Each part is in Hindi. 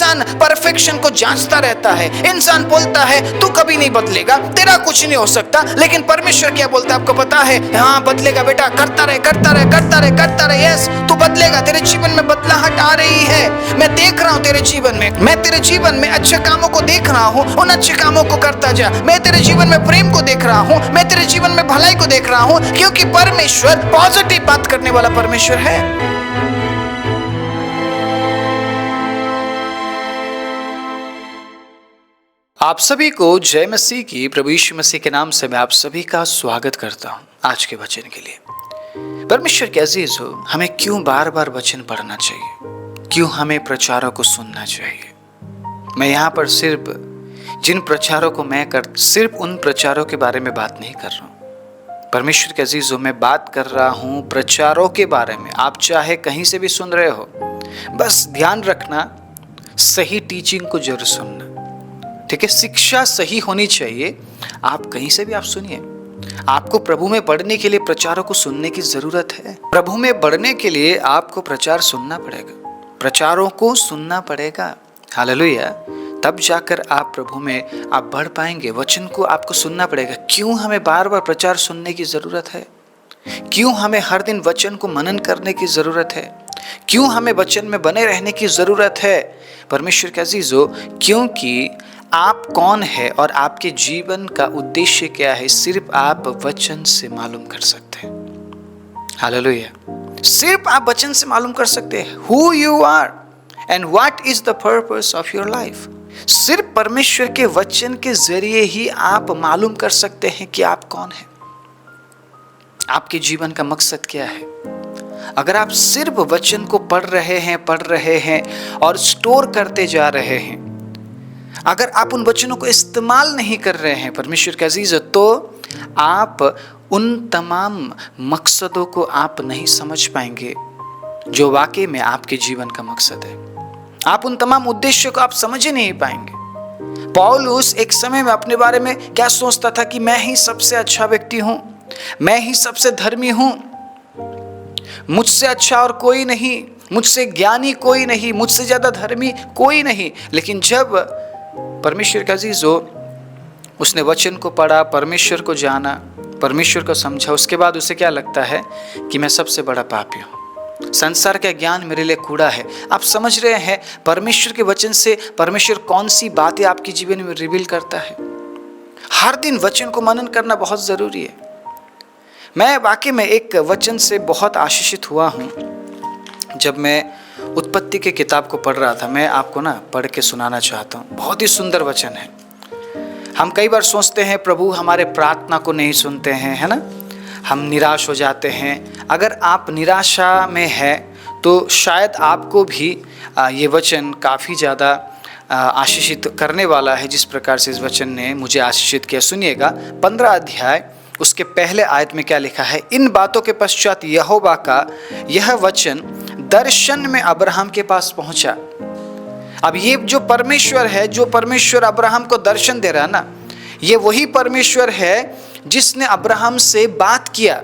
इंसान परफेक्शन को जांचता रहता है, इंसान बोलता है तू कभी नहीं बदलेगा, तेरा कुछ नहीं हो सकता, लेकिन परमेश्वर क्या बोलता है आपको पता है? हाँ बदलेगा बेटा, करता रहे करता रहे करता रहे करता रहे। यस, तू बदलेगा, तेरे जीवन में बदलाहट आ रही है। मैं देख रहा हूं तेरे जीवन में, मैं तेरे जीवन में अच्छे कामों को देख रहा हूं, उन अच्छे कामों को करता जा। मैं तेरे जीवन में प्रेम को देख रहा हूं, मैं तेरे जीवन में भलाई को देख रहा हूं, क्योंकि परमेश्वर पॉजिटिव बात करने वाला परमेश्वर है। आप सभी को जय मसीह की, प्रभु यीशु मसीह के नाम से मैं आप सभी का स्वागत करता हूं आज के वचन के लिए। परमेश्वर के अजीज हो, हमें क्यों बार बार वचन पढ़ना चाहिए, क्यों हमें प्रचारों को सुनना चाहिए? मैं यहाँ पर सिर्फ जिन प्रचारों को सिर्फ उन प्रचारों के बारे में बात नहीं कर रहा हूँ। परमेश्वर के अजीज हो, मैं बात कर रहा हूँ प्रचारों के बारे में। आप चाहे कहीं से भी सुन रहे हो, बस ध्यान रखना सही टीचिंग को जरूर सुनना, ठीक है? शिक्षा सही होनी चाहिए। आप कहीं से भी आप सुनिए। आपको प्रभु में बढ़ने के लिए प्रचारों को सुनने की जरूरत है। प्रभु में बढ़ने के लिए आपको प्रचार सुनना पड़ेगा, प्रचारों को सुनना पड़ेगा। हालेलुया। तब जाकर आप प्रभु में आप बढ़ पाएंगे। वचन को आपको सुनना पड़ेगा। क्यों हमें बार बार प्रचार सुनने की जरूरत है? क्यों हमें हर दिन वचन को मनन करने की जरूरत है? क्यों हमें वचन में बने रहने की जरूरत है? परमेश्वर के अजीजों, क्योंकि आप कौन है और आपके जीवन का उद्देश्य क्या है, सिर्फ आप वचन से मालूम कर सकते हैं। हालेलुया। सिर्फ आप वचन से मालूम कर सकते हैं who you are and what is the purpose of your life. सिर्फ परमेश्वर के वचन के जरिए ही आप मालूम कर सकते हैं कि आप कौन है, आपके जीवन का मकसद क्या है। अगर आप सिर्फ वचन को पढ़ रहे हैं और स्टोर करते जा रहे हैं, अगर आप उन वचनों को इस्तेमाल नहीं कर रहे हैं परमेश्वर के अजीज, तो आप उन तमाम मकसदों को आप नहीं समझ पाएंगे जो वाकई में आपके जीवन का मकसद है। आप उन तमाम उद्देश्यों को आप समझ ही नहीं पाएंगे। पौलुस एक समय में अपने बारे में क्या सोचता था कि मैं ही सबसे अच्छा व्यक्ति हूं, मैं ही सबसे धर्मी हूं, मुझसे अच्छा और कोई नहीं, मुझसे ज्ञानी कोई नहीं, मुझसे ज्यादा धर्मी कोई नहीं। लेकिन जब परमेश्वर का अजीजों उसने वचन को पढ़ा, परमेश्वर को जाना, परमेश्वर को समझा, उसके बाद उसे क्या लगता है कि मैं सबसे बड़ा पापी हूँ, संसार का ज्ञान मेरे लिए कूड़ा है। आप समझ रहे हैं परमेश्वर के वचन से परमेश्वर कौन सी बातें आपके जीवन में रिवील करता है। हर दिन वचन को मनन करना बहुत जरूरी है। मैं वाकई में एक वचन से बहुत आशीषित हुआ हूँ। जब मैं उत्पत्ति के किताब को पढ़ रहा था, मैं आपको पढ़ के सुनाना चाहता हूँ। बहुत ही सुंदर वचन है। हम कई बार सोचते हैं प्रभु हमारे प्रार्थना को नहीं सुनते हैं, है ना? हम निराश हो जाते हैं। अगर आप निराशा में हैं तो शायद आपको भी ये वचन काफ़ी ज़्यादा आशीषित करने वाला है, जिस प्रकार से इस वचन ने मुझे आशीषित किया। सुनिएगा 15 अध्याय उसके पहले आयत में क्या लिखा है। इन बातों के पश्चात यहोवा का यह वचन दर्शन में अब्राहम के पास पहुंचा। अब ये जो परमेश्वर है, जो परमेश्वर अब्राहम को दर्शन दे रहा है ना, ये वही परमेश्वर है जिसने अब्राहम से बात किया।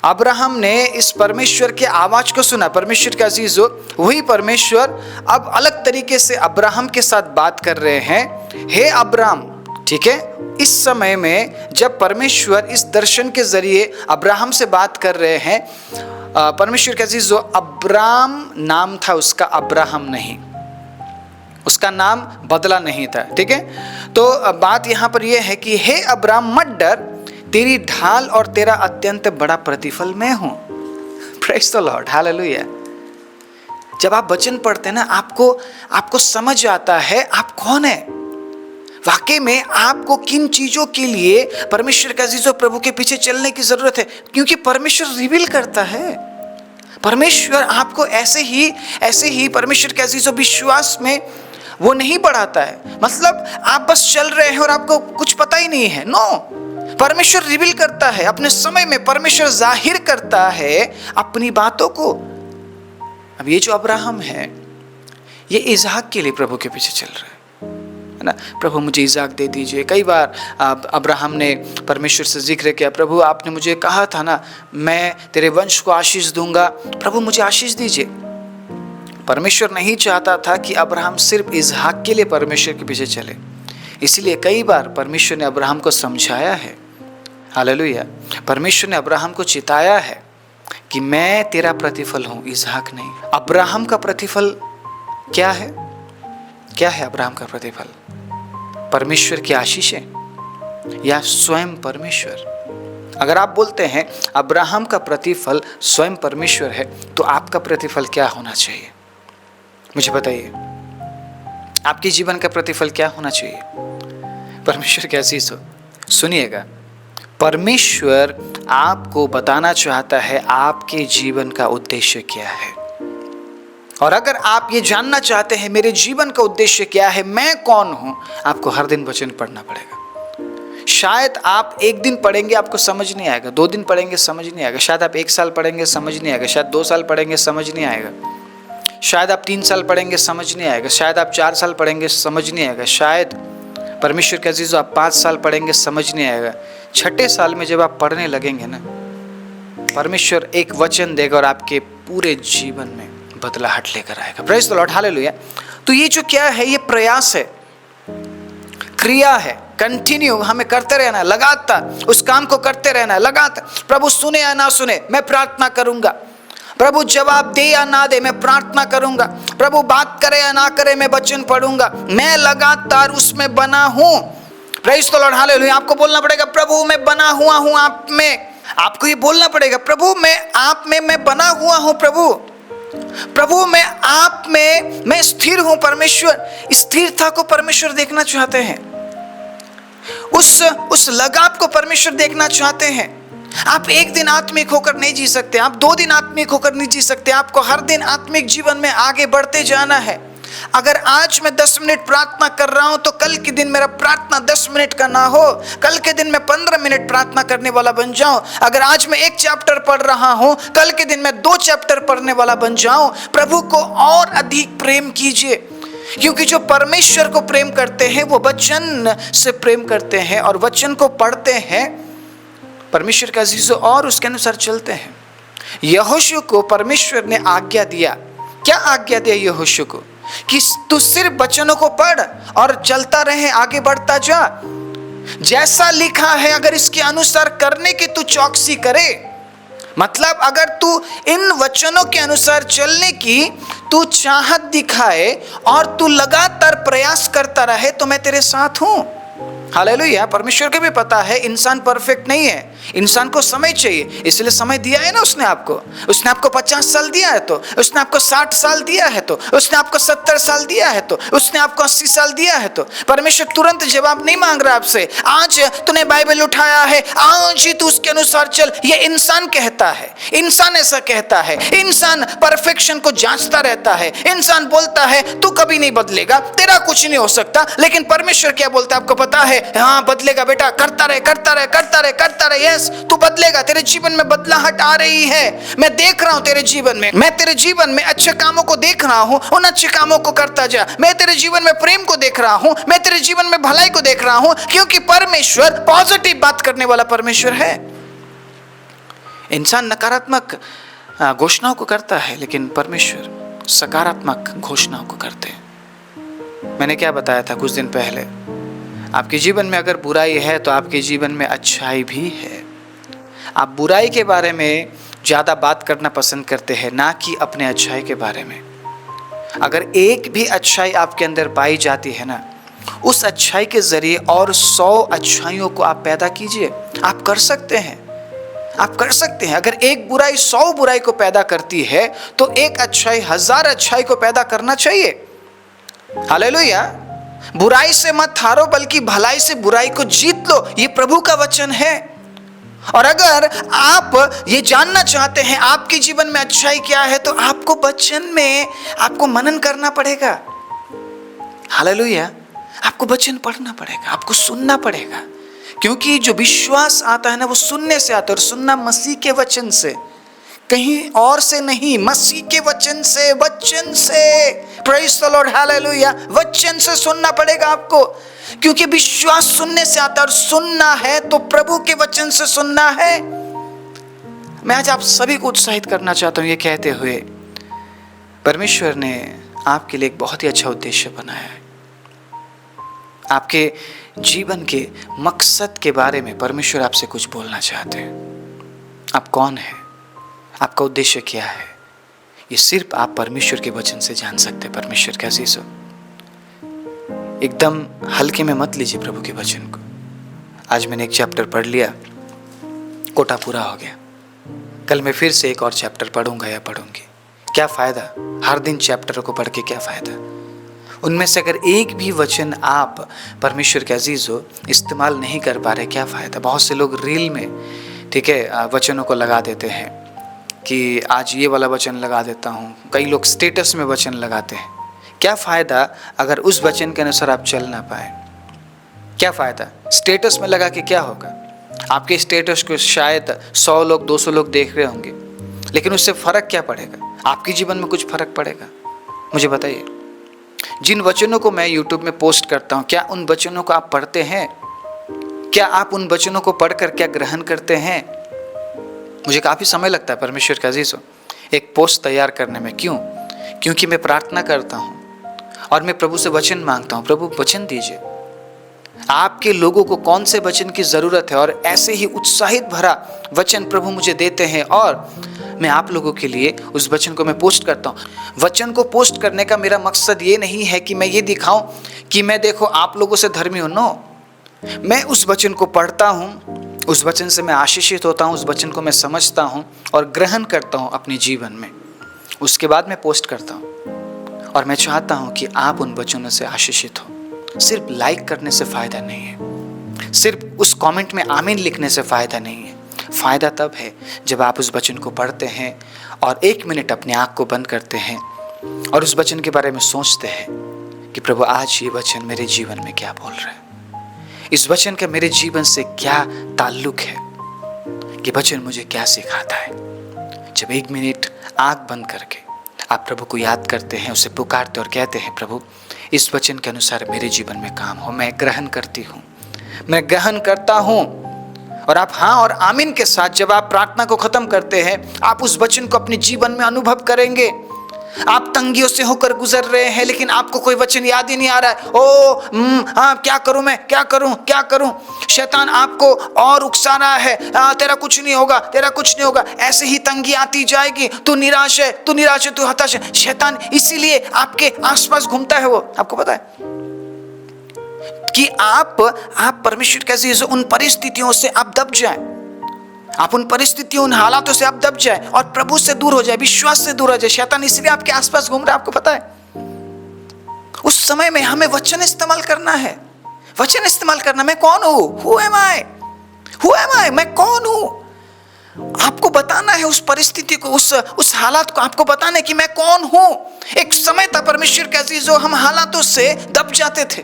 अब्राहम ने इस परमेश्वर के आवाज को सुना। परमेश्वर का अजीजों, वही परमेश्वर अब अलग तरीके से अब्राहम के साथ बात कर रहे हैं। हे अब्राहम, ठीक है? इस समय में जब परमेश्वर इस दर्शन के जरिए अब्राहम से बात कर रहे हैं, परमेश्वर के अजीजों, अब्राम नाम था उसका, अब्राहम नहीं, उसका नाम बदला नहीं था, ठीक है? तो बात यहाँ पर यह है कि हे अब्राम मत डर, तेरी ढाल और तेरा अत्यंत बड़ा प्रतिफल मैं हूं। Praise the Lord, hallelujah. जब आप वचन पढ़ते हैं ना, आपको समझ आता है आप कौन है। वाकई में आपको किन चीजों के लिए परमेश्वर का अजीजों प्रभु के पीछे चलने की जरूरत है, क्योंकि परमेश्वर रिवील करता है। परमेश्वर आपको ऐसे ही परमेश्वर के अजीजों विश्वास में वो नहीं बढ़ाता है। मतलब आप बस चल रहे हैं और आपको कुछ पता ही नहीं है। नो, परमेश्वर रिवील करता है अपने समय में, परमेश्वर जाहिर करता है अपनी बातों को। अब ये जो अब्राहम है, ये इसहाक के लिए प्रभु के पीछे चल रहा है ना। प्रभु मुझे इसहाक दे दीजिए। कई बार अब्राहम ने परमेश्वर से जिक्र किया, प्रभु आपने मुझे कहा था ना मैं तेरे वंश को आशीष दूंगा, प्रभु मुझे आशीष दीजिए। परमेश्वर नहीं चाहता था कि अब्राहम सिर्फ इसहाक के लिए परमेश्वर के पीछे चले, इसलिए कई बार परमेश्वर ने अब्राहम को समझाया है। हालेलुया। परमेश्वर ने अब्राहम को चिताया है कि मैं तेरा प्रतिफल हूँ, इसहाक नहीं। अब्राहम का प्रतिफल क्या है? क्या है अब्राहम का प्रतिफल? परमेश्वर की आशीषें या स्वयं परमेश्वर? अगर आप बोलते हैं अब्राहम का प्रतिफल स्वयं परमेश्वर है, तो आपका प्रतिफल क्या होना चाहिए? मुझे बताइए, आपके जीवन का प्रतिफल क्या होना चाहिए? परमेश्वर की आशीष हो। सुनिएगा, परमेश्वर आपको बताना चाहता है आपके जीवन का उद्देश्य क्या है। और अगर आप ये जानना चाहते हैं मेरे जीवन का उद्देश्य क्या है, मैं कौन हूं, आपको हर दिन वचन पढ़ना पड़ेगा। शायद आप एक दिन पढ़ेंगे आपको समझ नहीं आएगा, 2 दिन पढ़ेंगे समझ नहीं आएगा, शायद आप 1 साल पढ़ेंगे समझ नहीं आएगा, शायद 2 साल पढ़ेंगे समझ नहीं आएगा, शायद आप 3 साल पढ़ेंगे समझ नहीं आएगा, शायद आप 4 साल पढ़ेंगे समझ नहीं आएगा, शायद परमेश्वर के अजीज़ों आप 5 साल पढ़ेंगे समझ नहीं आएगा। 6ठे साल में जब आप पढ़ने लगेंगे ना, परमेश्वर एक वचन देगा और आपके पूरे जीवन में बदलाहट लेकर आएगा। Praise the Lord, hallelujah. तो ये जो क्या है, ये प्रयास है, क्रिया है, कंटिन्यू हमें करते रहना, लगातार उस काम को करते रहना, लगातार। प्रभु सुने या ना सुने, मैं प्रार्थना करूंगा। प्रभु जवाब दे या ना दे, मैं प्रार्थना करूंगा। प्रभु बात करे या ना करे, मैं वचन पढ़ूंगा। मैं लगातार उसमें बना हूं। Praise the Lord, hallelujah. आपको बोलना पड़ेगा, प्रभु मैं बना हुआ हूं आप में। आपको ये बोलना पड़ेगा, प्रभु मैं आप में मैं बना हुआ हूं। प्रभु मैं आप में मैं स्थिर हूं। परमेश्वर स्थिरता को परमेश्वर देखना चाहते हैं, उस लगाव को परमेश्वर देखना चाहते हैं। आप एक दिन आत्मिक होकर नहीं जी सकते, आप 2 दिन आत्मिक होकर नहीं जी सकते। आपको हर दिन आत्मिक जीवन में आगे बढ़ते जाना है। अगर आज मैं 10 मिनट प्रार्थना कर रहा हूं, तो कल के दिन मेरा प्रार्थना 10 मिनट का ना हो, कल के दिन मैं 15 मिनट प्रार्थना करने वाला बन जाऊं। अगर आज मैं 1 चैप्टर पढ़ रहा हूं, कल के दिन मैं 2 चैप्टर पढ़ने वाला बन जाऊं। प्रभु को और अधिक प्रेम कीजिए, क्योंकि जो परमेश्वर को प्रेम करते हैं वो वचन से प्रेम करते हैं और वचन को पढ़ते हैं परमेश्वर का अजीज़ों और उसके अनुसार चलते हैं। यहोशू को परमेश्वर ने आज्ञा दिया। क्या आज्ञा दिया यहोशू को? कि तू सिर्फ वचनों को पढ़ और चलता रहे, आगे बढ़ता जा। जैसा लिखा है अगर इसके अनुसार करने की तू चौकसी करे, मतलब अगर तू इन वचनों के अनुसार चलने की तू चाहत दिखाए और तू लगातार प्रयास करता रहे, तो मैं तेरे साथ हूं। हालेलुया। परमेश्वर को भी पता है इंसान परफेक्ट नहीं है, इंसान को समय चाहिए, इसलिए समय दिया है ना उसने आपको। उसने आपको 50 साल दिया है, तो उसने आपको 60 साल दिया है, तो उसने आपको 70 साल दिया है, तो उसने आपको 80 साल दिया है। तो परमेश्वर तुरंत जवाब नहीं मांग रहा आपसे, आज तूने बाइबल उठाया है, आज ही तू उसके अनुसार चल। ये इंसान कहता है, इंसान ऐसा कहता है, इंसान परफेक्शन को जांचता रहता है, इंसान बोलता है तू कभी नहीं बदलेगा, तेरा कुछ नहीं हो सकता। लेकिन परमेश्वर क्या बोलता है आपको पता है? हाँ बदलेगा बेटा, करता रहे करता रहे करता रहे करता रहे। यस, तू बदलेगा, तेरे जीवन में बदलाहट आ रही है। मैं देख रहा हूं तेरे जीवन में, मैं तेरे जीवन में अच्छे कामों को देख रहा हूं, उन अच्छे कामों को करता जा। मैं तेरे जीवन में प्रेम को देख रहा हूं, मैं तेरे जीवन में भलाई को देख रहा हूं, क्योंकि परमेश्वर पॉजिटिव बात करने वाला परमेश्वर है। इंसान नकारात्मक घोषणाओं को करता है, लेकिन परमेश्वर सकारात्मक घोषणाओं को करते हैं। मैंने क्या बताया था कुछ दिन पहले, आपके जीवन में अगर बुराई है तो आपके जीवन में अच्छाई भी है। आप बुराई के बारे में ज़्यादा बात करना पसंद करते हैं, ना कि अपने अच्छाई के बारे में। अगर एक भी अच्छाई आपके अंदर पाई जाती है ना, उस अच्छाई के जरिए और 100 अच्छाइयों को आप पैदा कीजिए। आप कर सकते हैं, आप कर सकते हैं। अगर एक बुराई 100 बुराई को पैदा करती है, तो एक अच्छाई 1000 अच्छाई को पैदा करना चाहिए। हालेलुया। बुराई से मत हारो, बल्कि भलाई से बुराई को जीत लो, ये प्रभु का वचन है। और अगर आप ये जानना चाहते हैं आपके जीवन में अच्छाई क्या है, तो आपको वचन में आपको मनन करना पड़ेगा। हालेलुया। आपको वचन पढ़ना पड़ेगा, आपको सुनना पड़ेगा, क्योंकि जो विश्वास आता है ना, वो सुनने से आता है, और सुनना मसीह के वचन से, कहीं और से नहीं, मसीह के वचन से। वचन से, प्रेज़ द लॉर्ड, हालेलुया। वचन से सुनना पड़ेगा आपको, क्योंकि विश्वास सुनने से आता है, और सुनना है तो प्रभु के वचन से सुनना है। मैं आज आप सभी को उत्साहित करना चाहता हूं ये कहते हुए, परमेश्वर ने आपके लिए एक बहुत ही अच्छा उद्देश्य बनाया है। आपके जीवन के मकसद के बारे में परमेश्वर आपसे कुछ बोलना चाहते हैं। आप कौन हैं? आपका उद्देश्य क्या है? ये सिर्फ आप परमेश्वर के वचन से जान सकते हैं। परमेश्वर का अजीज हो, एकदम हल्के में मत लीजिए प्रभु के वचन को। आज मैंने एक चैप्टर पढ़ लिया, कोटा पूरा हो गया। कल मैं फिर से एक और चैप्टर पढ़ूंगा या पढ़ूंगी। क्या फ़ायदा? हर दिन चैप्टर को पढ़ के क्या फ़ायदा? उनमें से अगर एक भी वचन आप परमेश्वर के अजीज़ हो इस्तेमाल नहीं कर पा रहे, क्या फ़ायदा? बहुत से लोग रील में, ठीक है, वचनों को लगा देते हैं कि आज ये वाला वचन लगा देता हूँ। कई लोग स्टेटस में वचन लगाते हैं। क्या फ़ायदा अगर उस वचन के अनुसार आप चल ना पाए? क्या फ़ायदा? स्टेटस में लगा के क्या होगा? आपके स्टेटस को शायद 100 लोग 200 लोग देख रहे होंगे, लेकिन उससे फ़र्क क्या पड़ेगा? आपके जीवन में कुछ फ़र्क पड़ेगा? मुझे बताइए। जिन वचनों को मैं यूट्यूब में पोस्ट करता हूँ, क्या उन वचनों को आप पढ़ते हैं? क्या आप उन वचनों को पढ़कर क्या ग्रहण करते हैं? मुझे काफ़ी समय लगता है परमेश्वर का अजीज़ हो एक पोस्ट तैयार करने में। क्यों? क्योंकि मैं प्रार्थना करता हूँ और मैं प्रभु से वचन मांगता हूँ। प्रभु वचन दीजिए, आपके लोगों को कौन से वचन की ज़रूरत है, और ऐसे ही उत्साहित भरा वचन प्रभु मुझे देते हैं और मैं आप लोगों के लिए उस वचन को मैं पोस्ट करता हूँ। वचन को पोस्ट करने का मेरा मकसद ये नहीं है कि मैं ये दिखाऊं कि मैं देखो आप लोगों से धर्मी हूँ। नो, मैं उस वचन को पढ़ता हूँ, उस वचन से मैं आशीषित होता हूँ, उस वचन को मैं समझता हूँ और ग्रहण करता हूँ अपने जीवन में। उसके बाद मैं पोस्ट करता हूँ और मैं चाहता हूँ कि आप उन वचनों से आशीषित हो। सिर्फ लाइक करने से फ़ायदा नहीं है, सिर्फ उस कमेंट में आमीन लिखने से फ़ायदा नहीं है। फ़ायदा तब है जब आप उस वचन को पढ़ते हैं और 1 मिनट अपने आँख को बंद करते हैं और उस वचन के बारे में सोचते हैं कि प्रभु आज ये वचन मेरे जीवन में क्या बोल रहा है, इस वचन का मेरे जीवन से क्या ताल्लुक है, कि वचन मुझे क्या सिखाता है। जब 1 मिनट आँख बंद करके आप प्रभु को याद करते हैं, उसे पुकारते और कहते हैं प्रभु इस वचन के अनुसार मेरे जीवन में काम हो, मैं ग्रहण करती हूँ, मैं ग्रहण करता हूँ। और आप हाँ और आमीन के साथ जब आप प्रार्थना को खत्म करते हैं, आप उस वचन को अपने जीवन में अनुभव करेंगे। आप तंगियों से होकर गुजर रहे हैं लेकिन आपको कोई वचन याद ही नहीं आ रहा है। हाँ क्या करूं, मैं क्या करूं। शैतान आपको और उकसा रहा है, तेरा कुछ नहीं होगा, तेरा कुछ नहीं होगा। ऐसे ही तंगी आती जाएगी, तू निराश है, तू हताश है। शैतान इसीलिए आपके आसपास घूमता है। वो आपको पता है कि आप परमेश्वर कैसे उन परिस्थितियों से आप दब जाएं, आप उन परिस्थितियों, उन हालातों से आप दब जाए और प्रभु से दूर हो जाए, विश्वास से दूर हो जाए। शैतान इसलिए आपके आसपास घूम रहा है, आपको पता है। उस समय में हमें वचन इस्तेमाल करना है, वचन इस्तेमाल करना। मैं कौन हूँ? Who am I? मैं कौन हूँ? आपको बताना है उस परिस्थिति को, उस हालात को आपको बताना है कि मैं कौन हूँ। एक समय था परमेश्वर के अजीजों, हम हालातों से दब जाते थे,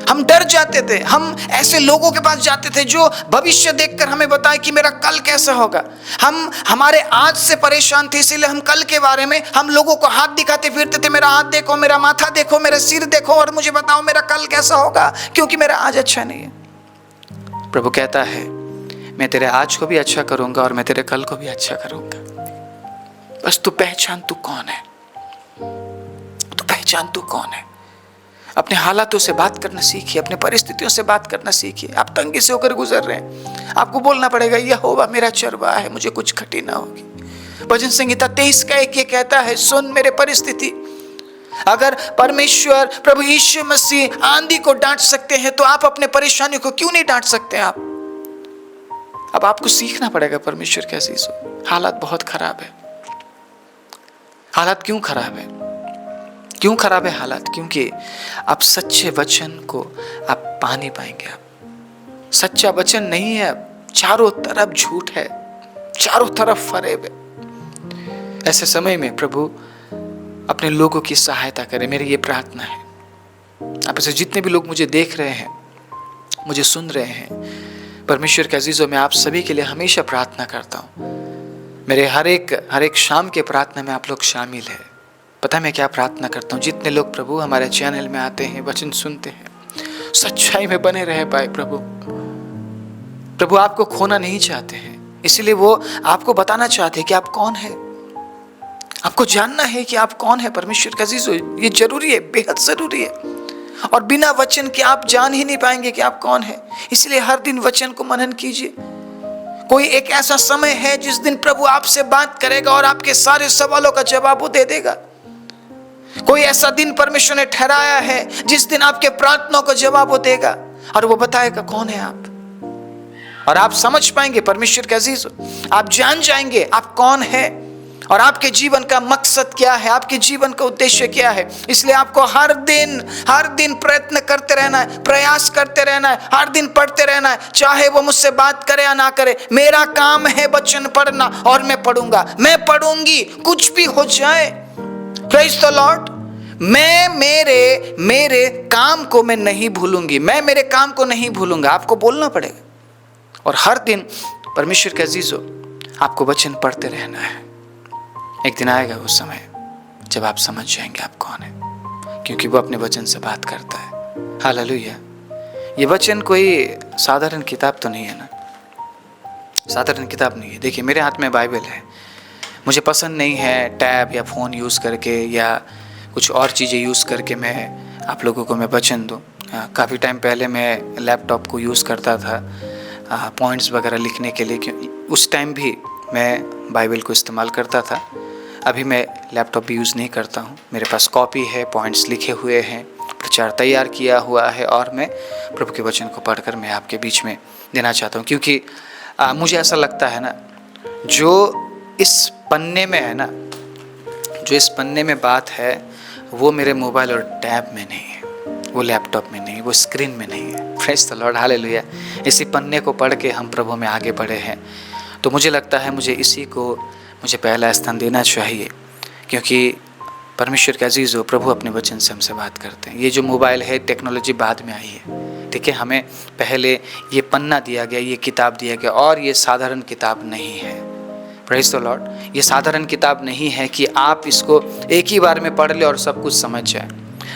हम डर जाते थे, हम ऐसे लोगों के पास जाते थे जो भविष्य देखकर हमें बताए कि मेरा कल कैसा होगा। हम हमारे आज से परेशान थे, इसीलिए हम कल के बारे में हम लोगों को हाथ दिखाते फिरते थे, मेरा हाथ देखो, मेरा माथा देखो, मेरा सिर देखो और मुझे बताओ मेरा कल कैसा होगा, क्योंकि मेरा आज अच्छा नहीं है। प्रभु कहता है मैं तेरे आज को भी अच्छा करूंगा और मैं तेरे कल को भी अच्छा करूंगा। बस तू पहचान तू कौन है, तू पहचान तू कौन है। अपने हालातों से बात करना सीखिए, अपने परिस्थितियों से बात करना सीखिए। आप तंगी से होकर गुजर रहे हैं, आपको बोलना पड़ेगा यहोवा मेरा चरवाहा है, मुझे कुछ घटी ना होगी। भजन संहिता 23:1 ये कहता है, सुन मेरे परिस्थिति, अगर परमेश्वर प्रभु यीशु मसीह आंधी को डांट सकते हैं तो आप अपने परेशानियों को क्यों नहीं डांट सकते। आप अब आपको सीखना पड़ेगा परमेश्वर कैसे। हालात बहुत खराब है। हालात क्यों खराब है? क्यों खराब है हालात? क्योंकि आप सच्चे वचन को आप पा नहीं पाएंगे। आप सच्चा वचन नहीं है, चारों तरफ झूठ है, चारों तरफ फरेब है। ऐसे समय में प्रभु अपने लोगों की सहायता करें, मेरी ये प्रार्थना है। आप ऐसे जितने भी लोग मुझे देख रहे हैं, मुझे सुन रहे हैं, परमेश्वर के अजीजों, मैं आप सभी के लिए हमेशा प्रार्थना करता हूँ। मेरे हर एक शाम के प्रार्थना में आप लोग शामिल हैं। पता है मैं क्या प्रार्थना करता हूँ? जितने लोग प्रभु हमारे चैनल में आते हैं, वचन सुनते हैं, सच्चाई में बने रह पाए। प्रभु आपको खोना नहीं चाहते हैं, इसलिए वो आपको बताना चाहते हैं कि आप कौन है। आपको जानना है कि आप कौन है परमेश्वर के अजीजों। ये जरूरी है, बेहद जरूरी है। और बिना वचन के आप जान ही नहीं पाएंगे कि आप कौन है। इसलिए हर दिन वचन को मनन कीजिए। कोई एक ऐसा समय है जिस दिन प्रभु आपसे बात करेगा और आपके सारे सवालों का जवाब वो दे देगा। कोई ऐसा दिन परमेश्वर ने ठहराया है जिस दिन आपके प्रार्थनाओं का जवाब वो देगा और वो बताएगा कौन है आप। और आप समझ पाएंगे परमेश्वर के अजीजों, आप जान जाएंगे आप कौन है और आपके जीवन का मकसद क्या है, आपके जीवन का उद्देश्य क्या है। इसलिए आपको हर दिन प्रयत्न करते रहना है, प्रयास करते रहना है, हर दिन पढ़ते रहना है। चाहे वो मुझसे बात करे या ना करे, मेरा काम है वचन पढ़ना और मैं पढ़ूंगा, मैं पढ़ूंगी, कुछ भी हो जाए। Praise the Lord. मैं मेरे काम को मैं नहीं भूलूंगी, मैं मेरे काम को नहीं भूलूंगा। आपको बोलना पड़ेगा और हर दिन परमेश्वर के अजीजों आपको वचन पढ़ते रहना है। एक दिन आएगा उस समय जब आप समझ जाएंगे आप कौन है, क्योंकि वो अपने वचन से बात करता है। हालेलुया। ये वचन कोई साधारण किताब तो नहीं है ना, साधारण किताब नहीं है। देखिए मेरे हाथ में बाइबल है, मुझे पसंद नहीं है टैब या फ़ोन यूज़ करके या कुछ और चीज़ें यूज़ करके मैं आप लोगों को मैं वचन दूँ। काफ़ी टाइम पहले मैं लैपटॉप को यूज़ करता था पॉइंट्स वगैरह लिखने के लिए, क्योंकि उस टाइम भी मैं बाइबल को इस्तेमाल करता था। अभी मैं लैपटॉप भी यूज़ नहीं करता हूँ, मेरे पास कॉपी है, पॉइंट्स लिखे हुए हैं, प्रचार तैयार किया हुआ है और मैं प्रभु के वचन को पढ़कर मैं आपके बीच में देना चाहता हूँ। क्योंकि मुझे ऐसा लगता है ना, जो इस पन्ने में है ना, जो इस पन्ने में बात है वो मेरे मोबाइल और टैब में नहीं है, वो लैपटॉप में नहीं, वो स्क्रीन में नहीं है। Praise the Lord, hallelujah. इसी पन्ने को पढ़ के हम प्रभु में आगे बढ़े हैं, तो मुझे लगता है मुझे इसी को मुझे पहला स्थान देना चाहिए, क्योंकि परमेश्वर के अजीज़ों प्रभु अपने वचन से हमसे बात करते हैं। ये जो मोबाइल है टेक्नोलॉजी बाद में आई है, ठीक है। हमें पहले ये पन्ना दिया गया, ये किताब दिया गया, और ये साधारण किताब नहीं है। Praise the Lord. ये साधारण किताब नहीं है कि आप इसको एक ही बार में पढ़ ले और सब कुछ समझ जाए।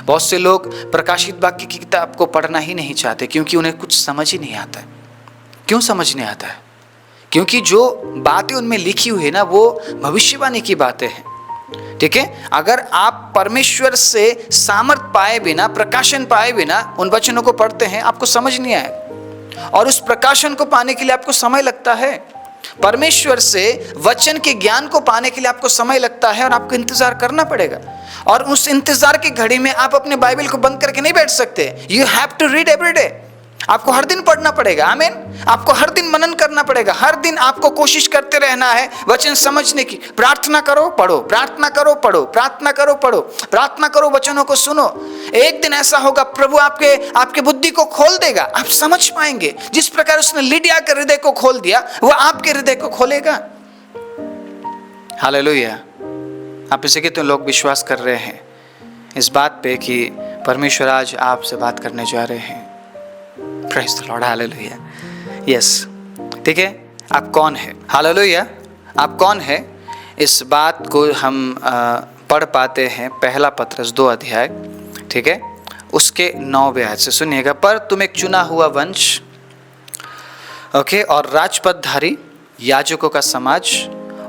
बहुत से लोग प्रकाशित वाक्य की किताब को पढ़ना ही नहीं चाहते, क्योंकि उन्हें कुछ समझ ही नहीं आता है। क्यों समझ नहीं आता है? क्योंकि जो बातें उनमें लिखी हुई है ना, वो भविष्यवाणी की बातें हैं, ठीक है। अगर आप परमेश्वर से सामर्थ पाए बिना, प्रकाशन पाए बिना उन वचनों को पढ़ते हैं, आपको समझ नहीं आएगा। और उस प्रकाशन को पाने के लिए आपको समय लगता है। परमेश्वर से वचन के ज्ञान को पाने के लिए आपको समय लगता है और आपको इंतजार करना पड़ेगा। और उस इंतजार की घड़ी में आप अपने बाइबल को बंद करके नहीं बैठ सकते। You have to read every day. आपको हर दिन पढ़ना पड़ेगा, आमीन। आपको हर दिन मनन करना पड़ेगा, हर दिन आपको कोशिश करते रहना है वचन समझने की। प्रार्थना करो, पढ़ो, प्रार्थना करो, पढ़ो, प्रार्थना करो, पढ़ो, प्रार्थना करो, वचनों को सुनो। एक दिन ऐसा होगा प्रभु आपके बुद्धि को खोल देगा, आप समझ पाएंगे। जिस प्रकार उसने लिडिया के हृदय को खोल दिया, वो आपके हृदय को खोलेगा। हालेलुया। आप इसे कितने लोग विश्वास कर रहे हैं इस बात पे कि परमेश्वर आज आपसे बात करने जा रहे हैं? Praise the Lord, hallelujah. Yes, ठीक है। आप कौन है? हालेलुया। आप कौन है? इस बात को हम पढ़ पाते हैं पहला पत्रस 2 अध्याय, ठीक है, उसके 9वें आयत से। सुनिएगा। पर तुम एक चुना हुआ वंश, ओके, और राजपदधारी, याजकों का समाज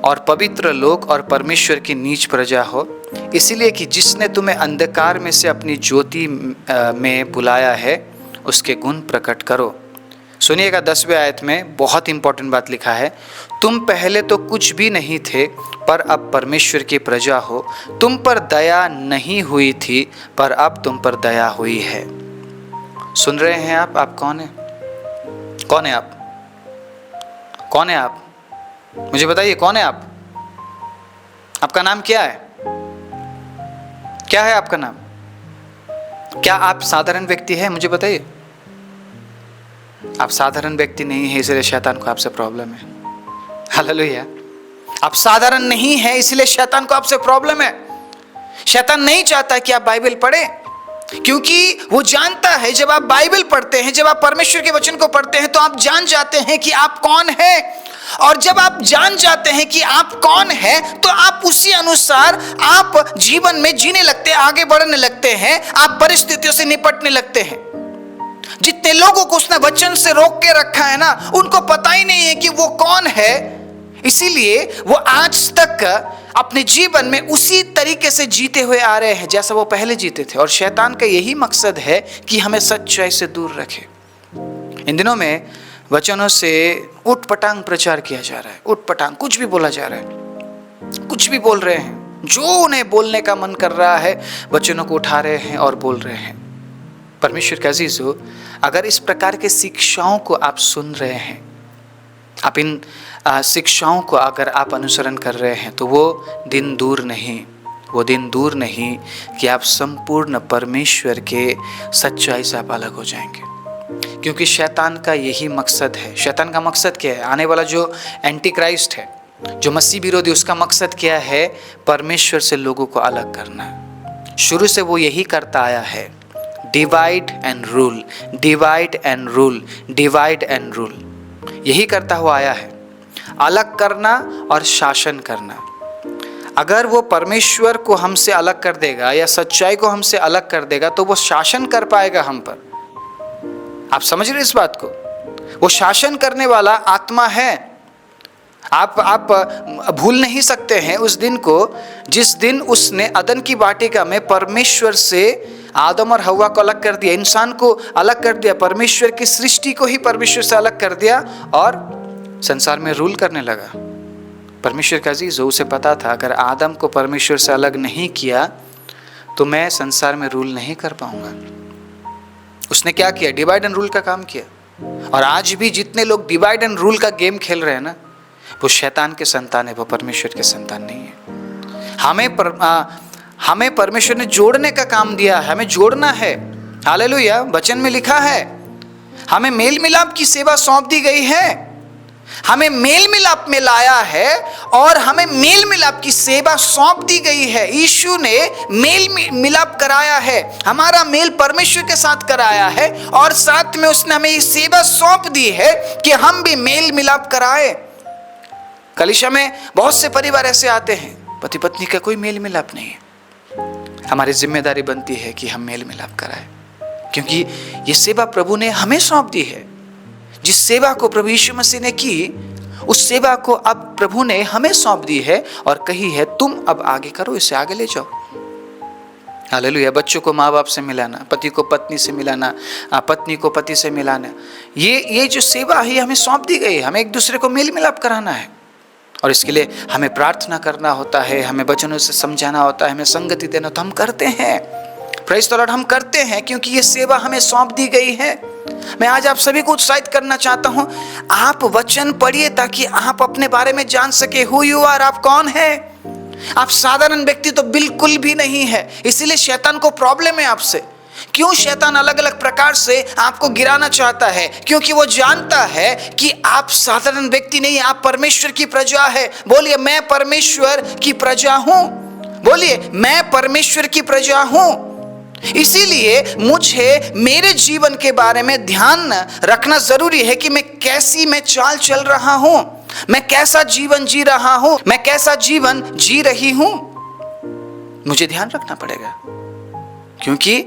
और पवित्र लोग और परमेश्वर की नीच प्रजा हो, इसीलिए कि जिसने तुम्हें अंधकार में से अपनी ज्योति में बुलाया है उसके गुण प्रकट करो। सुनिएगा 10वें आयत में बहुत इंपॉर्टेंट बात लिखा है। तुम पहले तो कुछ भी नहीं थे, पर अब परमेश्वर की प्रजा हो। तुम पर दया नहीं हुई थी, पर अब तुम पर दया हुई है। सुन रहे हैं आप? आप कौन है? कौन है आप? कौन है आप? मुझे बताइए, कौन है आप? आपका नाम क्या है? क्या है आपका नाम? क्या आप साधारण व्यक्ति हैं? मुझे बताइए। आप साधारण व्यक्ति नहीं है, इसलिए शैतान को आपसे प्रॉब्लम है। हालेलुया। आप साधारण नहीं है, इसलिए शैतान को आपसे प्रॉब्लम है। शैतान नहीं चाहता कि आप बाइबल पढ़े, क्योंकि वो जानता है जब आप बाइबल पढ़ते हैं, जब आप परमेश्वर के वचन को पढ़ते हैं, तो आप जान जाते हैं कि आप कौन है। और जब आप जान जाते हैं कि आप कौन है, तो आप उसी अनुसार आप जीवन में जीने लगते हैं, आगे बढ़ने लगते हैं, आप परिस्थितियों से निपटने लगते हैं। जितने लोगों को उसने वचन से रोक के रखा है ना, उनको पता ही नहीं है कि वो कौन है, इसीलिए वो आज तक अपने जीवन में उसी तरीके से जीते हुए आ रहे हैं जैसा वो पहले जीते थे। और शैतान का यही मकसद है कि हमें सच्चाई से दूर रखे। इन दिनों में वचनों से उटपटांग प्रचार किया जा रहा है। उटपटांग कुछ भी बोला जा रहा है, कुछ भी बोल रहे हैं, जो उन्हें बोलने का मन कर रहा है वचनों को उठा रहे हैं और बोल रहे हैं। परमेश्वर के अजीजों, अगर इस प्रकार के शिक्षाओं को आप सुन रहे हैं, आप इन शिक्षाओं को अगर आप अनुसरण कर रहे हैं, तो वो दिन दूर नहीं कि आप संपूर्ण परमेश्वर के सच्चाई से आप अलग हो जाएंगे। क्योंकि शैतान का यही मकसद है। शैतान का मकसद क्या है? आने वाला जो एंटी क्राइस्ट है, जो मसीह विरोधी, उसका मकसद क्या है? परमेश्वर से लोगों को अलग करना। शुरू से वो यही करता आया है, divide and rule, divide and rule, divide and rule, यही करता हुआ आया है, अलग करना और शासन करना। अगर वो परमेश्वर को हमसे अलग कर देगा या सच्चाई को हमसे अलग कर देगा तो वो शासन कर पाएगा हम पर। आप समझ रहे इस बात को? वो शासन करने वाला आत्मा है। आप भूल नहीं सकते हैं उस दिन को जिस दिन उसने अदन की वाटिका में परमेश्वर से आदम और हव्वा को अलग कर दिया, इंसान को अलग कर दिया, परमेश्वर की सृष्टि को ही परमेश्वर से अलग कर दिया और संसार में रूल करने लगा। परमेश्वर का अजीज, उसे पता था अगर आदम को परमेश्वर से अलग नहीं किया तो मैं संसार में रूल नहीं कर पाऊंगा। उसने क्या किया? डिवाइड एंड रूल का काम किया। और आज भी जितने लोग डिवाइड एंड रूल का गेम खेल रहे हैं ना, वो शैतान के संतान है, वो परमेश्वर के संतान नहीं है। हमें परमेश्वर ने जोड़ने का काम दिया है, हमें जोड़ना है। हालेलुया। वचन में लिखा है हमें मेल मिलाप की सेवा सौंप दी गई है, हमें मेल मिलाप में लाया है और हमें मेल मिलाप की सेवा सौंप दी गई है। यीशु ने मेल मिलाप कराया है, हमारा मेल परमेश्वर के साथ कराया है और साथ में उसने हमें ये सेवा सौंप दी है कि हम भी मेल मिलाप कराए। कलीसिया में बहुत से परिवार ऐसे आते हैं, पति पत्नी का कोई मेल मिलाप नहीं है। हमारी जिम्मेदारी बनती है कि हम मेल मिलाप कराएं, क्योंकि ये सेवा प्रभु ने हमें सौंप दी है। जिस सेवा को प्रभु यीशु मसीह ने की, उस सेवा को अब प्रभु ने हमें सौंप दी है और कही है तुम अब आगे करो, इसे आगे ले जाओ। हालेलुया। बच्चों को माँ बाप से मिलाना, पति को पत्नी से मिलाना, पत्नी को पति से मिलाना, ये जो सेवा है हमें सौंप दी गई है। हमें एक दूसरे को मेल मिलाप कराना है और इसके लिए हमें प्रार्थना करना होता है, हमें वचनों से समझाना होता है, हमें संगति देना, तो हम करते हैं। प्रेज़ द लॉर्ड, हम करते हैं क्योंकि ये सेवा हमें सौंप दी गई है। मैं आज आप सभी को उत्साहित करना चाहता हूं, आप वचन पढ़िए ताकि आप अपने बारे में जान सके हु यू आर, आप कौन है। आप साधारण व्यक्ति तो बिल्कुल भी नहीं है, इसीलिए शैतान को प्रॉब्लम है आपसे। क्यों शैतान अलग अलग प्रकार से आपको गिराना चाहता है? क्योंकि वो जानता है कि आप साधारण व्यक्ति नहीं, आप परमेश्वर की प्रजा है। बोलिए मैं परमेश्वर की प्रजा हूं। बोलिए मैं परमेश्वर की प्रजा हूं। इसीलिए मुझे मेरे जीवन के बारे में ध्यान रखना जरूरी है कि मैं चाल चल रहा हूं, मैं कैसा जीवन जी रहा हूं, मैं कैसा जीवन जी रही हूं। मुझे ध्यान रखना पड़ेगा, क्योंकि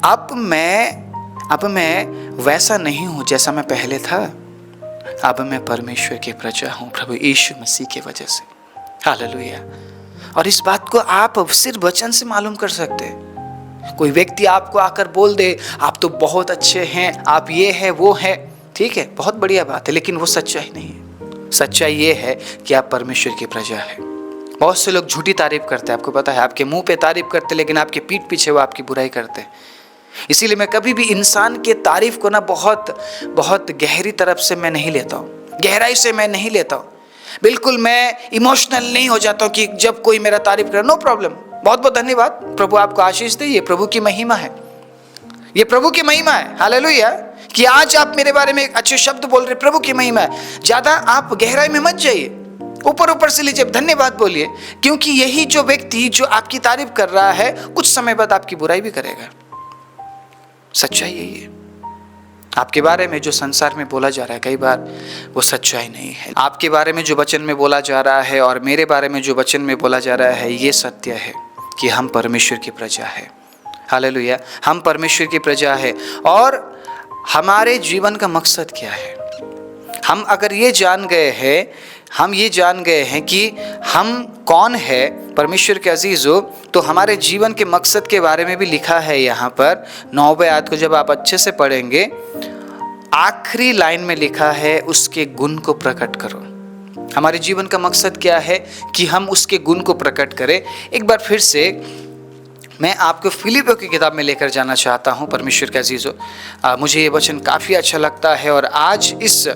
अब मैं वैसा नहीं हूं जैसा मैं पहले था। अब मैं परमेश्वर की प्रजा हूं प्रभु यीशु मसीह की वजह से। हालेलुया। और इस बात को आप सिर्फ वचन से मालूम कर सकते हैं। कोई व्यक्ति आपको आकर बोल दे आप तो बहुत अच्छे हैं, आप ये है वो है, ठीक है, बहुत बढ़िया बात है, लेकिन वो सच्चाई नहीं है। सच्चाई ये है कि आप परमेश्वर की प्रजा है। बहुत से लोग झूठी तारीफ करते हैं, आपको पता है, आपके मुंह पे तारीफ करते लेकिन आपके पीठ पीछे वो आपकी बुराई करते हैं। इसीलिए मैं कभी भी इंसान के तारीफ को ना बहुत गहरी तरफ से मैं नहीं लेता हूँ, गहराई से मैं नहीं लेता हूँ। बिल्कुल मैं इमोशनल नहीं हो जाता हूँ कि जब कोई मेरा तारीफ करे। नो प्रॉब्लम, बहुत बहुत धन्यवाद, प्रभु आपको आशीष दे। ये प्रभु की महिमा है, ये प्रभु की महिमा है। हालेलुया। कि आज आप मेरे बारे में अच्छे शब्द बोल रहे, प्रभु की महिमा है। ज्यादा आप गहराई में मत जाइए, ऊपर से लीजिए, धन्यवाद बोलिए, क्योंकि यही जो व्यक्ति जो आपकी तारीफ कर रहा है कुछ समय बाद आपकी बुराई भी करेगा। सच्चाई यही है। आपके बारे में जो संसार में बोला जा रहा है कई बार वो सच्चाई नहीं है। आपके बारे में जो वचन में बोला जा रहा है और मेरे बारे में जो वचन में बोला जा रहा है ये सत्य है कि हम परमेश्वर की प्रजा है। हालेलुया। हम परमेश्वर की प्रजा है और हमारे जीवन का मकसद क्या है? हम अगर ये जान गए हैं हम ये जान गए हैं कि हम कौन है परमेश्वर के अजीज़ों, तो हमारे जीवन के मकसद के बारे में भी लिखा है यहाँ पर 9वें आयत को जब आप अच्छे से पढ़ेंगे, आखिरी लाइन में लिखा है उसके गुण को प्रकट करो। हमारे जीवन का मकसद क्या है कि हम उसके गुण को प्रकट करें। एक बार फिर से मैं आपको फिलिपियों की किताब में लेकर जाना चाहता हूँ परमेश्वर के अजीज़ों। मुझे ये वचन काफ़ी अच्छा लगता है और आज इस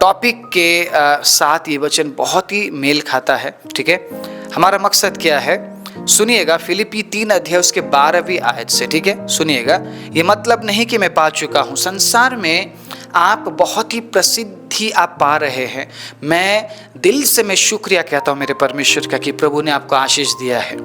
टॉपिक के साथ ये वचन बहुत ही मेल खाता है। ठीक है, हमारा मकसद क्या है सुनिएगा, फिलिपी 3 अध्याय उसके 12वीं आयत से। ठीक है, सुनिएगा, ये मतलब नहीं कि मैं पा चुका हूँ। संसार में आप बहुत ही प्रसिद्धि आप पा रहे हैं। मैं दिल से मैं शुक्रिया कहता हूँ मेरे परमेश्वर का कि प्रभु ने आपको आशीष दिया है।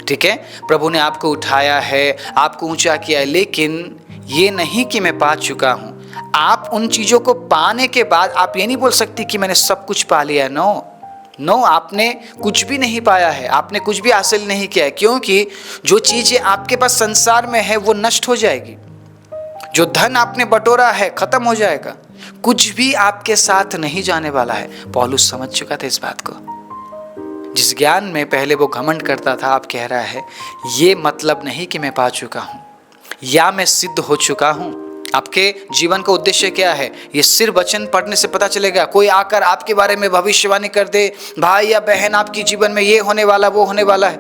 ठीक है, प्रभु ने आपको उठाया है, आपको ऊंचा किया है, लेकिन ये नहीं कि मैं पा चुका हूँ। आप उन चीज़ों को पाने के बाद आप ये नहीं बोल सकती कि मैंने सब कुछ पा लिया। नो, आपने कुछ भी नहीं पाया है, आपने कुछ भी हासिल नहीं किया है, क्योंकि जो चीज़ें आपके पास संसार में है वो नष्ट हो जाएगी। जो धन आपने बटोरा है खत्म हो जाएगा, कुछ भी आपके साथ नहीं जाने वाला है। पौलुस समझ चुका था इस बात को। जिस ज्ञान में पहले वो घमंड करता था, आप कह रहा है ये मतलब नहीं कि मैं पा चुका हूँ या मैं सिद्ध हो चुका हूँ। आपके जीवन का उद्देश्य क्या है, ये सिर्फ वचन पढ़ने से पता चलेगा। कोई आकर आपके बारे में भविष्यवाणी कर दे, भाई या बहन आपकी जीवन में ये होने वाला वो होने वाला है।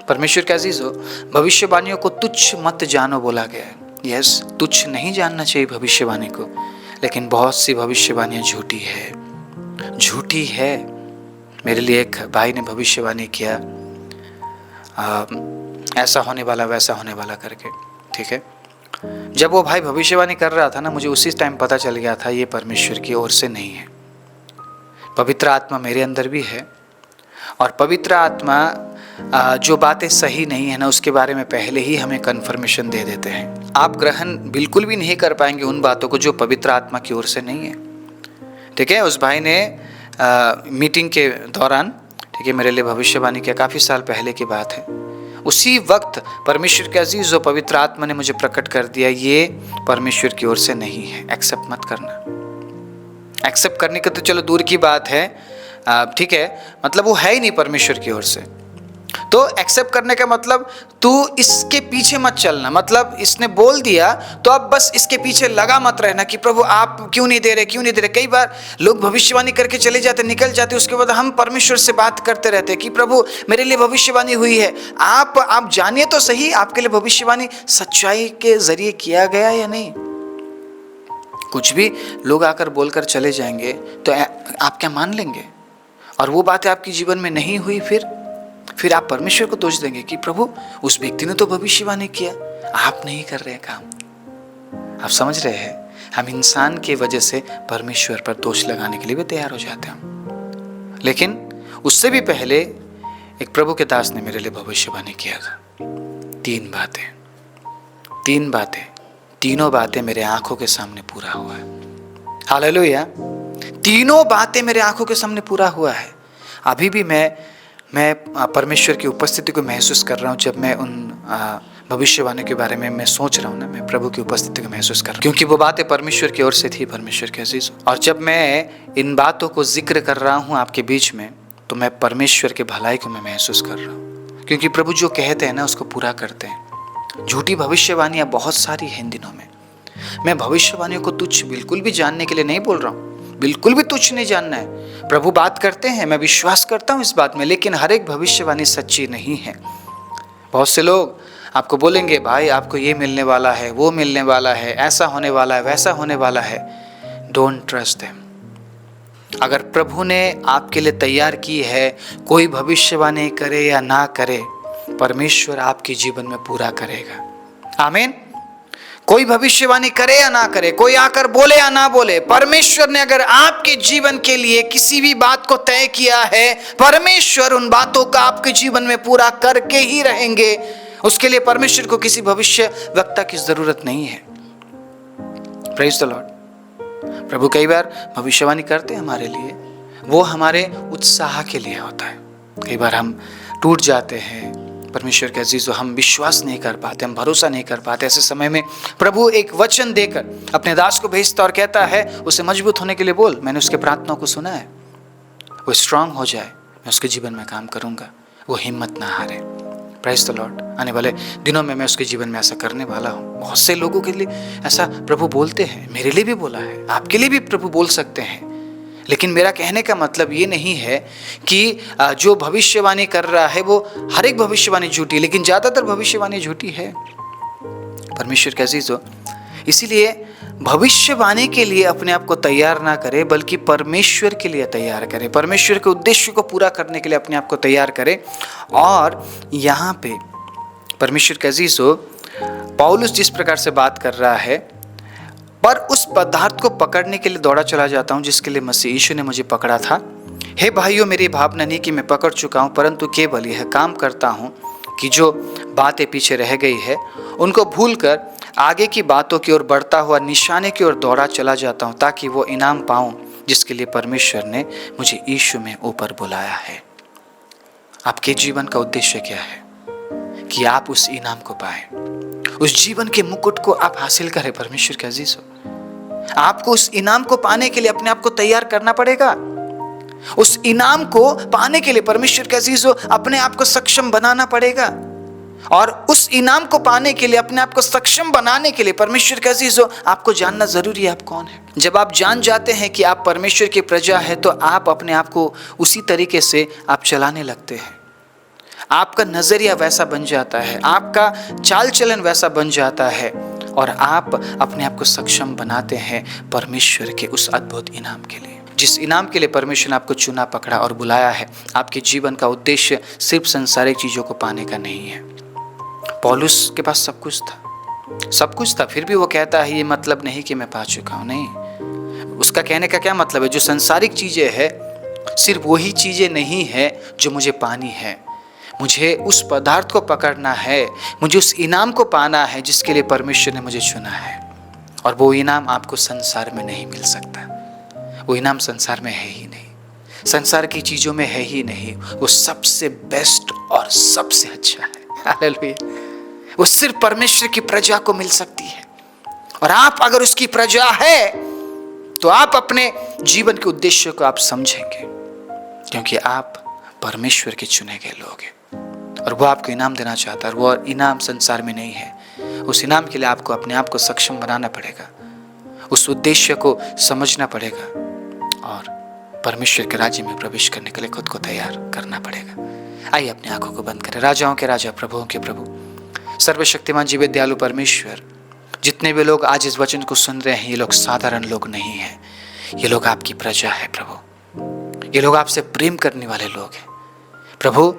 परमेश्वर के अजीज़ों, भविष्यवाणियों को तुच्छ मत जानो बोला गया है। यस, तुच्छ नहीं जानना चाहिए भविष्यवाणी को, लेकिन बहुत सी भविष्यवाणियाँ झूठी है। मेरे लिए एक भाई ने भविष्यवाणी किया, ऐसा होने वाला वैसा होने वाला करके। ठीक है, जब वो भाई भविष्यवाणी कर रहा था ना, मुझे उसी टाइम पता चल गया था ये परमेश्वर की ओर से नहीं है। पवित्र आत्मा मेरे अंदर भी है, और पवित्र आत्मा जो बातें सही नहीं है ना, उसके बारे में पहले ही हमें कन्फर्मेशन दे देते हैं। आप ग्रहण बिल्कुल भी नहीं कर पाएंगे उन बातों को जो पवित्र आत्मा की ओर से नहीं है। ठीक है, उस भाई ने मीटिंग के दौरान, ठीक है, मेरे लिए भविष्यवाणी किया। काफ़ी साल पहले की बात है। उसी वक्त परमेश्वर के अजीज़ और पवित्र आत्मा ने मुझे प्रकट कर दिया, ये परमेश्वर की ओर से नहीं है, एक्सेप्ट मत करना। एक्सेप्ट करने का तो चलो दूर की बात है, ठीक है, मतलब वो है ही नहीं परमेश्वर की ओर से। तो एक्सेप्ट करने का मतलब तू इसके पीछे मत चलना, मतलब इसने बोल दिया तो अब बस इसके पीछे लगा मत रहना कि प्रभु आप क्यों नहीं दे रहे। कई बार लोग भविष्यवाणी करके चले जाते, निकल जाते, उसके बाद हम परमेश्वर से बात करते रहते कि प्रभु मेरे लिए भविष्यवाणी हुई है। आप जानिए तो सही, आपके लिए भविष्यवाणी सच्चाई के जरिए किया गया या नहीं। कुछ भी लोग आकर बोलकर चले जाएंगे तो आप क्या मान लेंगे, और वो बातें आपके जीवन में नहीं हुई, फिर आप परमेश्वर को दोष देंगे कि प्रभु उस व्यक्ति ने तो भविष्यवाणी किया, आप नहीं कर रहे काम। आप समझ रहे हैं, हम इंसान के वजह से परमेश्वर पर दोष लगाने के लिए भी तैयार हो जाते हैं। लेकिन उससे भी पहले एक प्रभु के दास ने मेरे लिए भविष्यवाणी किया था। 3 बातें, तीनों बातें मेरे आंखों के सामने पूरा हुआ है। हालेलुया, तीनों बातें मेरे आंखों के सामने पूरा हुआ है। अभी भी मैं परमेश्वर की उपस्थिति को महसूस कर रहा हूँ। जब मैं उन भविष्यवाणी के बारे में मैं सोच रहा हूँ ना, मैं प्रभु की उपस्थिति को महसूस कर रहा हूँ, क्योंकि वो बातें परमेश्वर की ओर से थी, परमेश्वर के अजीज़। और जब मैं इन बातों को जिक्र कर रहा हूँ आपके बीच में, तो मैं परमेश्वर के भलाई को मैं महसूस कर रहा हूँ, क्योंकि प्रभु जो कहते हैं ना उसको पूरा करते हैं। झूठी भविष्यवाणियाँ बहुत सारी हैं इन दिनों में। मैं भविष्यवाणियों को तुच्छ बिल्कुल भी जानने के लिए नहीं बोल रहा हूँ, बिल्कुल भी तुच्छ नहीं जानना है। प्रभु बात करते हैं, मैं विश्वास करता हूँ इस बात में, लेकिन हर एक भविष्यवाणी सच्ची नहीं है। बहुत से लोग आपको बोलेंगे भाई आपको ये मिलने वाला है, वो मिलने वाला है, ऐसा होने वाला है, वैसा होने वाला है। Don't trust them. अगर प्रभु ने आपके लिए तैयार की है, कोई भविष्यवाणी करे या ना करे, परमेश्वर आपके जीवन में पूरा करेगा। आमीन। कोई भविष्यवाणी करे या ना करे, कोई आकर बोले या ना बोले, परमेश्वर ने अगर आपके जीवन के लिए किसी भी बात को तय किया है, परमेश्वर उन बातों का आपके जीवन में पूरा करके ही रहेंगे। उसके लिए परमेश्वर को किसी भविष्य वक्ता की जरूरत नहीं है। Praise the Lord. प्रभु कई बार भविष्यवाणी करते हैं हमारे लिए, वो हमारे उत्साह के लिए होता है। कई बार हम टूट जाते हैं परमेश्वर के अजीज़ों, हम विश्वास नहीं कर पाते, हम भरोसा नहीं कर पाते। ऐसे समय में प्रभु एक वचन देकर अपने दास को भेजता और कहता है उसे मजबूत होने के लिए बोल। मैंने उसके प्रार्थनाओं को सुना है, वो स्ट्रांग हो जाए, मैं उसके जीवन में काम करूँगा, वो हिम्मत ना हारे। Praise the Lord. आने वाले दिनों में मैं उसके जीवन में ऐसा करने वाला हूँ। बहुत से लोगों के लिए ऐसा प्रभु बोलते हैं, मेरे लिए भी बोला है, आपके लिए भी प्रभु बोल सकते हैं। लेकिन मेरा कहने का मतलब ये नहीं है कि जो भविष्यवाणी कर रहा है वो हर एक भविष्यवाणी झूठी, लेकिन ज़्यादातर भविष्यवाणी झूठी है। परमेश्वर के अज़ीज़ हो, इसीलिए भविष्यवाणी के लिए अपने आप को तैयार ना करें, बल्कि परमेश्वर के लिए तैयार करें, परमेश्वर के उद्देश्य को पूरा करने के लिए अपने आप को तैयार करें। और यहाँ पे परमेश्वर के अज़ीज़ हो, पौलुस जिस प्रकार से बात कर रहा है, पर उस पदार्थ को पकड़ने के लिए दौड़ा चला जाता हूँ जिसके लिए मसीह यीशु ने मुझे पकड़ा था। हे भाइयों, मेरी भावना नहीं कि मैं पकड़ चुका हूँ, परंतु केवल यह काम करता हूँ कि जो बातें पीछे रह गई है उनको भूलकर आगे की बातों की ओर बढ़ता हुआ निशाने की ओर दौड़ा चला जाता हूँ, ताकि वो इनाम पाऊँ जिसके लिए परमेश्वर ने मुझे यीशु में ऊपर बुलाया है। आपके जीवन का उद्देश्य क्या है? कि आप उस इनाम को पाएं, उस जीवन के मुकुट को आप हासिल करें। परमेश्वर के अज़ीज़ हो, आपको उस इनाम को पाने के लिए अपने आप को तैयार करना पड़ेगा। उस इनाम को पाने के लिए परमेश्वर के अज़ीज़ हो, अपने आप को सक्षम बनाना पड़ेगा। और उस इनाम को पाने के लिए, अपने आप को सक्षम बनाने के लिए परमेश्वर के अज़ीज़ हो, आपको जानना जरूरी है आप कौन है। जब आप जान जाते हैं कि आप परमेश्वर की प्रजा है, तो आप अपने आप को उसी तरीके से आप चलाने लगते हैं। आपका नजरिया वैसा बन जाता है, आपका चाल चलन वैसा बन जाता है, और आप अपने आप को सक्षम बनाते हैं परमेश्वर के उस अद्भुत इनाम के लिए। जिस इनाम के लिए परमेश्वर ने आपको चुना, पकड़ा और बुलाया है। आपके जीवन का उद्देश्य सिर्फ संसारिक चीजों को पाने का नहीं है। पौलुस के पास सब कुछ था, फिर भी वो कहता है ये मतलब नहीं कि मैं पा चुका हूं। नहीं, उसका कहने का क्या मतलब है? जो संसारिक चीजें है, सिर्फ वही चीजें नहीं है जो मुझे पानी है। मुझे उस पदार्थ को पकड़ना है, मुझे उस इनाम को पाना है जिसके लिए परमेश्वर ने मुझे चुना है। और वो इनाम आपको संसार में नहीं मिल सकता। वो इनाम संसार में है ही नहीं, संसार की चीजों में है ही नहीं। वो सबसे बेस्ट और सबसे अच्छा है। हालेलुया। वो सिर्फ परमेश्वर की प्रजा को मिल सकती है। और आप अगर उसकी प्रजा है तो आप अपने जीवन के उद्देश्य को आप समझेंगे, क्योंकि आप परमेश्वर के चुने गए लोग हैं। और वो आपको इनाम देना चाहता है, और वो इनाम संसार में नहीं है। उस इनाम के लिए आपको अपने आप को सक्षम बनाना पड़ेगा, उस उद्देश्य को समझना पड़ेगा, और परमेश्वर के राज्य में प्रवेश करने के लिए खुद को तैयार करना पड़ेगा। आइए अपनी आंखों को बंद करें। राजाओं के राजा, प्रभुओं के प्रभु, सर्वशक्तिमान जीवित दयालु परमेश्वर, जितने भी लोग आज इस वचन को सुन रहे हैं, ये लोग साधारण लोग नहीं हैं। ये लोग आपकी प्रजा है प्रभु। ये लोग आपसे प्रेम करने वाले लोग हैं प्रभु।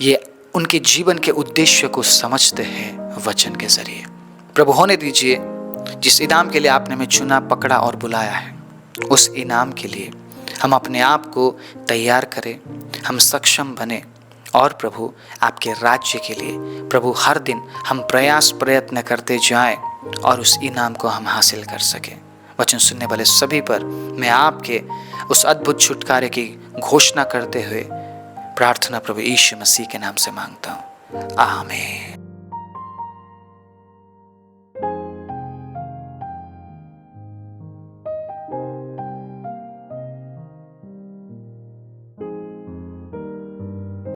ये उनके जीवन के उद्देश्य को समझते हैं वचन के जरिए। प्रभु, होने दीजिए जिस इनाम के लिए आपने हमें चुना, पकड़ा और बुलाया है, उस इनाम के लिए हम अपने आप को तैयार करें, हम सक्षम बने, और प्रभु आपके राज्य के लिए प्रभु हर दिन हम प्रयत्न करते जाएं और उस इनाम को हम हासिल कर सकें। वचन सुनने वाले सभी पर मैं आपके उस अद्भुत छुटकारे की घोषणा करते हुए प्रार्थना प्रभु यीशु मसीह के नाम से मांगता हूँ। आमीन।